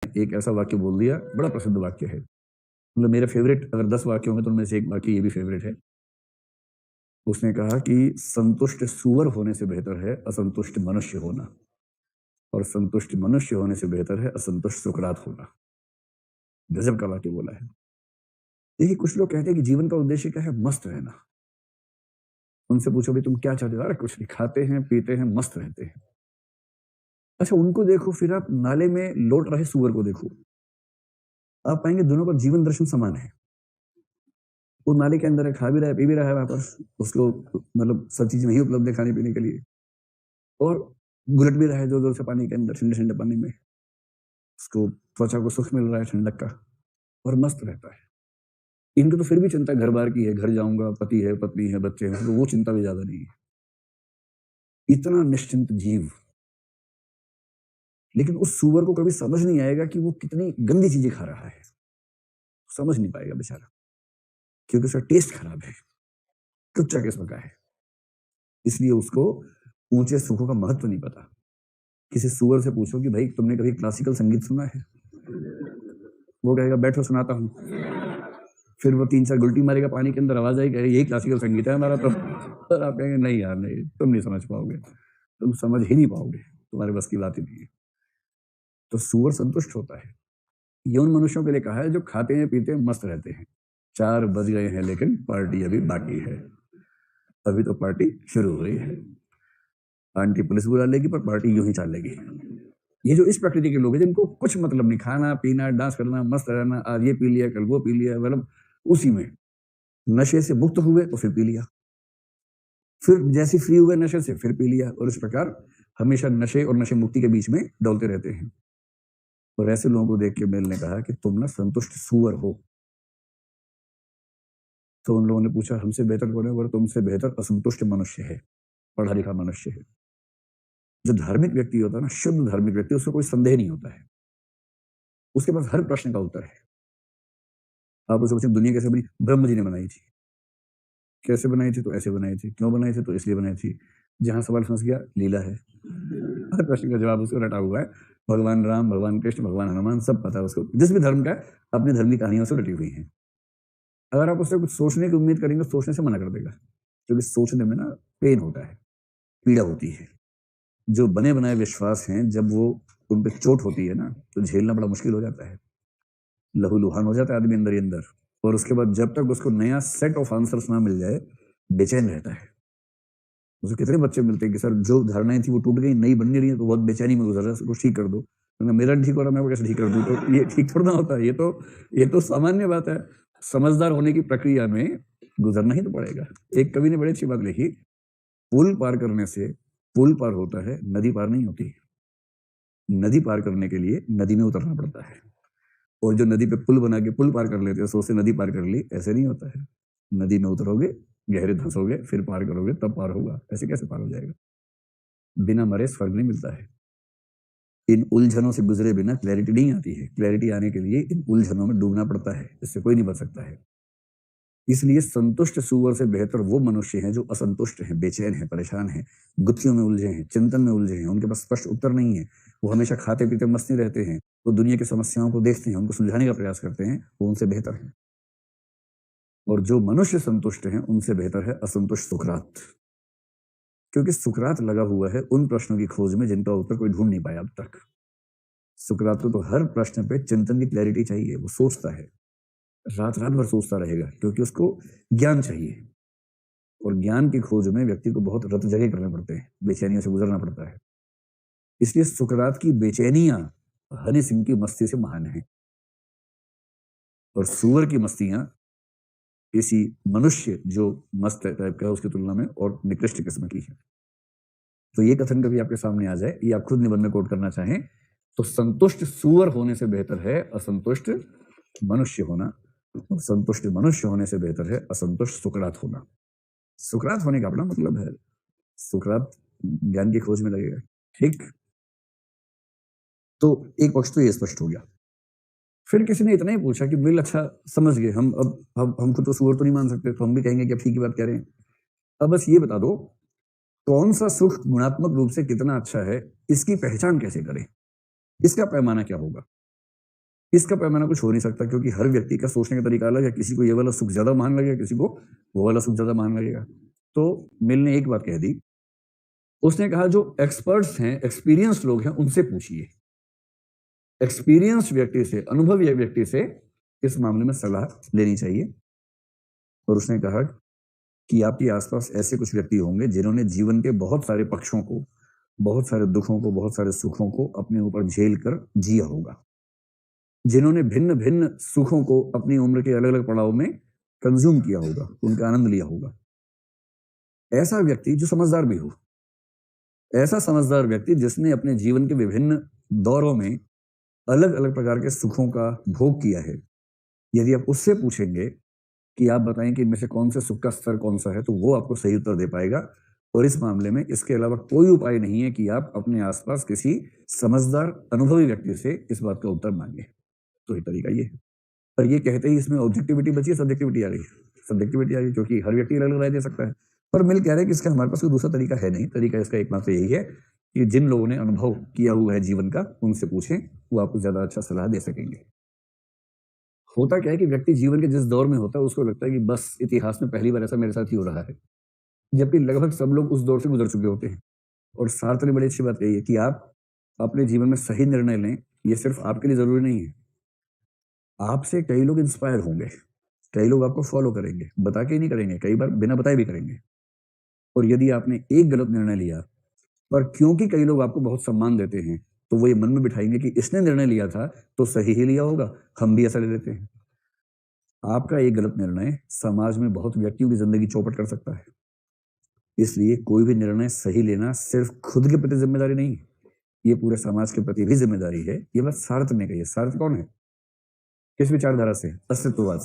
एक ऐसा वाक्य बोल दिया, बड़ा प्रसिद्ध वाक्य है। मतलब मेरे फेवरेट अगर 10 वाक्य होंगे तो उनमें से एक वाक्य ये भी फेवरेट है। उसने कहा कि संतुष्ट सूअर होने से बेहतर है असंतुष्ट मनुष्य होना, और संतुष्ट मनुष्य होने से बेहतर है असंतुष्ट सुकरात होना। गजब का वाक्य बोला है। देखिए, कुछ लोग कहते हैं कि जीवन का उद्देश्य क्या है? मस्त रहना। उनसे पूछो भी तुम क्या चाहते हो? अरे कुछ नहीं, खाते हैं, पीते हैं, मस्त रहते हैं। अच्छा, उनको देखो, फिर आप नाले में लौट रहे सूअर को देखो। आप पाएंगे दोनों का जीवन दर्शन समान है। वो नाले के अंदर है, खा भी रहा है, पी भी रहा है वापस। उसको मतलब सब चीज़ वहीं उपलब्ध है खाने पीने के लिए, और घुलट भी रहा है ज़ोर-ज़ोर से पानी के अंदर, ठंडे-ठंडे पानी में। उसको त्वचा को सुख मिल रहा है ठंडक का, और मस्त रहता है। इनको तो फिर भी चिंता घर-बार की है, घर जाऊँगा, पति है, पत्नी है, बच्चे हैं, तो वो चिंता भी ज़्यादा नहीं है। इतना निश्चिंत जीव, लेकिन उस सूअर को कभी समझ नहीं आएगा कि वो कितनी गंदी चीज़ें खा रहा है। समझ नहीं पाएगा बेचारा, क्योंकि उसका टेस्ट खराब है, कच्चा किस्म का है। इसलिए उसको ऊँचे सुखों का महत्व नहीं पता। किसी सूअर से पूछो कि भाई तुमने कभी क्लासिकल संगीत सुना है? वो कहेगा बैठो सुनाता हूँ। फिर वो 3-4 गुलटी मारेगा पानी के अंदर, आवाज़ आएगी, यही क्लासिकल संगीत है हमारा तो। और आप कहेंगे नहीं यार नहीं, तुम नहीं समझ पाओगे, तुम समझ ही नहीं पाओगे, तुम्हारे बस की बात ही नहीं है। तो सूअर संतुष्ट होता है। ये उन मनुष्यों के लिए कहा है जो खाते हैं, पीते हैं, मस्त रहते हैं। 4 बज गए हैं लेकिन पार्टी अभी बाकी है। अभी तो पार्टी शुरू हुई है। आंटी पुलिस बुला लेगी पर पार्टी यूं ही चलेगी। ये जो इस प्रकृति के लोग हैं जिनको कुछ मतलब नहीं, खाना पीना डांस करना मस्त रहना, आज ये पी लिया कल वो पी लिया, मतलब उसी में नशे से मुक्त हुए तो फिर पी लिया, फिर जैसे फ्री हुए नशे से फिर पी लिया, और इस प्रकार हमेशा नशे और नशे मुक्ति के बीच में डोलते रहते हैं। और ऐसे लोगों को देख के मेल ने कहा कि तुम ना संतुष्ट सूअर हो। तो उन लोगों ने पूछा हमसे बेहतर कौन है? बोले तुमसे बेहतर असंतुष्ट मनुष्य है, पढ़ा लिखा मनुष्य है। जो धार्मिक व्यक्ति होता है ना, शुद्ध धार्मिक व्यक्ति, उसको कोई संदेह नहीं होता है, उसके पास हर प्रश्न का उत्तर है। आप उससे पूछें दुनिया कैसे बनी? ब्रह्म जी ने बनाई थी। कैसे बनाई थी? तो ऐसे बनाई थी। क्यों बनाई थी? तो इसलिए बनाई थी। जहां सवाल फंस गया, लीला है। हर प्रश्न का जवाब उसको रटा हुआ है। भगवान राम, भगवान कृष्ण, भगवान हनुमान, सब पता है उसको। जिस भी धर्म का है, अपनी धर्म की कहानियों से रटी हुई है। अगर आप उससे कुछ सोचने की उम्मीद करेंगे, सोचने से मना कर देगा, क्योंकि सोचने में ना पेन होता है, पीड़ा होती है। जो बने बनाए विश्वास हैं, जब वो उन पे चोट होती है ना, तो झेलना बड़ा मुश्किल हो जाता है। लहूलुहान हो जाता है आदमी अंदर ही अंदर, और उसके बाद जब तक उसको नया सेट ऑफ आंसर्स ना मिल जाए, बेचैन रहता है। उसे कितने बच्चे मिलते हैं कि सर जो धारणाएं थी वो टूट गई, नई बन नहीं रही है, तो बहुत बेचैनी में गुजर रहा है, उसको ठीक कर दो। तो मेरा ठीक हो रहा, मैं वो कैसे ठीक कर दूं? तो ये ठीक थोड़ा ना होता है। ये तो सामान्य बात है। समझदार होने की प्रक्रिया में गुजरना ही तो पड़ेगा। एक कवि ने बड़ी अच्छी बात लिखी, पुल पार करने से पुल पार होता है, नदी पार नहीं होती। नदी पार करने के लिए नदी में उतरना पड़ता है, और जो नदी पे पुल बना के पुल पार कर लेते हैं, सोचते नदी पार कर ली, ऐसे नहीं होता है। नदी में उतरोगे, गहरे धंसोगे, फिर पार करोगे, तब पार होगा। ऐसे कैसे पार हो जाएगा? बिना मरे स्वर्ग नहीं मिलता है। इन उलझनों से गुजरे बिना क्लैरिटी नहीं आती है। क्लैरिटी आने के लिए इन उलझनों में डूबना पड़ता है, इससे कोई नहीं बच सकता है। इसलिए संतुष्ट सूअर से बेहतर वो मनुष्य हैं जो असंतुष्ट हैं, बेचैन हैं, परेशान हैं, गुत्थियों में उलझे हैं, चिंतन में उलझे हैं। उनके पास स्पष्ट उत्तर नहीं है। वो हमेशा खाते पीते मस्त नहीं रहते हैं। वो दुनिया की समस्याओं को देखते हैं, उनको सुलझाने का प्रयास करते हैं, वो उनसे बेहतर है। और जो मनुष्य संतुष्ट हैं, उनसे बेहतर है असंतुष्ट सुकरात, क्योंकि सुकरात लगा हुआ है उन प्रश्नों की खोज में जिनका उत्तर कोई ढूंढ नहीं पाया अब तक। सुकरात को तो हर प्रश्न पे चिंतन की क्लैरिटी चाहिए। वो सोचता है, रात रात भर सोचता रहेगा, क्योंकि उसको ज्ञान चाहिए, और ज्ञान की खोज में व्यक्ति को बहुत रत जगे करने पड़ते हैं, बेचैनियों से गुजरना पड़ता है। इसलिए सुकरात की बेचैनियां हनी सिंह की मस्ती से महान है, और सूअर की मस्तियां किसी मनुष्य जो मस्त टाइप का है उसकी तुलना में और निकृष्ट किस्म की है। तो ये कथन कभी आपके सामने आ जाए, ये आप खुद निबंध में कोट करना चाहें, तो संतुष्ट सूअर होने से बेहतर है असंतुष्ट मनुष्य होना, और संतुष्ट मनुष्य होने से बेहतर है असंतुष्ट सुकरात होना। सुकरात होने का अपना मतलब है। सुकरात ज्ञान की खोज में लगेगा, ठीक। तो एक पक्ष तो ये स्पष्ट हो गया। फिर किसी ने इतना ही पूछा कि बिल अच्छा समझ गए हम, अब हमको तो सूअर तो नहीं मान सकते, तो हम भी कहेंगे कि अब ठीक की बात कह रहे हैं। अब बस ये बता दो, कौन सा सुख गुणात्मक रूप से कितना अच्छा है, इसकी पहचान कैसे करें? इसका पैमाना क्या होगा? इसका पैमाना कुछ हो नहीं सकता, क्योंकि हर व्यक्ति का सोचने का तरीका अलग है। किसी को ये वाला सुख ज्यादा महान लगेगा, किसी को वो वाला सुख ज्यादा महान लगेगा। तो मिल ने एक बात कह दी, उसने कहा जो एक्सपर्ट्स हैं, एक्सपीरियंस लोग हैं, उनसे पूछिए। एक्सपीरियंस व्यक्ति से, अनुभवी व्यक्ति से इस मामले में सलाह लेनी चाहिए। और उसने कहा कि आपके आसपास ऐसे कुछ व्यक्ति होंगे जिन्होंने जीवन के बहुत सारे पक्षों को, बहुत सारे दुखों को, बहुत सारे सुखों को अपने ऊपर झेल कर जिया होगा, जिन्होंने भिन्न भिन्न सुखों को अपनी उम्र के अलग अलग पड़ाव में कंज्यूम किया होगा, उनका आनंद लिया होगा। ऐसा व्यक्ति जो समझदार भी हो, ऐसा समझदार व्यक्ति जिसने अपने जीवन के विभिन्न दौरों में अलग अलग प्रकार के सुखों का भोग किया है, यदि आप उससे पूछेंगे कि आप बताएं कि इनमें से कौन से सुख का स्तर कौन सा है, तो वो आपको सही उत्तर दे पाएगा। और इस मामले में इसके अलावा कोई उपाय नहीं है कि आप अपने आसपास किसी समझदार अनुभवी व्यक्ति से इस बात का उत्तर मांगे। तो ये तरीका ये है। पर ये कहते ही इसमें ऑब्जेक्टिविटी बची है, सब्जेक्टिविटी आ गई। सब्जेक्टिविटी आ गई क्योंकि हर व्यक्ति अलग राय दे सकता है। पर मिल कह रहे हैं कि इसका हमारे पास कोई दूसरा तरीका है नहीं। तरीका इसका एकमात्र यही है कि जिन लोगों ने अनुभव किया हुआ है जीवन का, उनसे पूछें, वो आपको ज्यादा अच्छा सलाह दे सकेंगे। होता क्या है कि व्यक्ति जीवन के जिस दौर में होता है उसको लगता है कि बस इतिहास में पहली बार ऐसा मेरे साथ ही हो रहा है, जबकि लगभग सब लोग उस दौर से गुजर चुके होते हैं। और सार्थ ने बड़ी अच्छी बात कही है कि आप अपने जीवन में सही निर्णय लें, ये सिर्फ आपके लिए जरूरी नहीं है। आपसे कई लोग इंस्पायर होंगे, कई लोग आपको फॉलो करेंगे, बता के ही नहीं करेंगे, कई बार बिना बताए भी करेंगे। और यदि आपने एक गलत निर्णय लिया, पर क्योंकि कई लोग आपको बहुत सम्मान देते हैं, तो वो ये मन में बिठाएंगे कि इसने निर्णय लिया था तो सही ही लिया होगा, हम भी ऐसा ले लेते हैं। आपका एक गलत निर्णय समाज में बहुत व्यक्तियों की जिंदगी चौपट कर सकता है। इसलिए कोई भी निर्णय सही लेना सिर्फ खुद के प्रति जिम्मेदारी नहीं है, ये पूरे समाज के प्रति भी जिम्मेदारी है। ये बात सार्थ ने कही है। सार्थ कौन है? किस विचारधारा से? अस्तित्ववाद।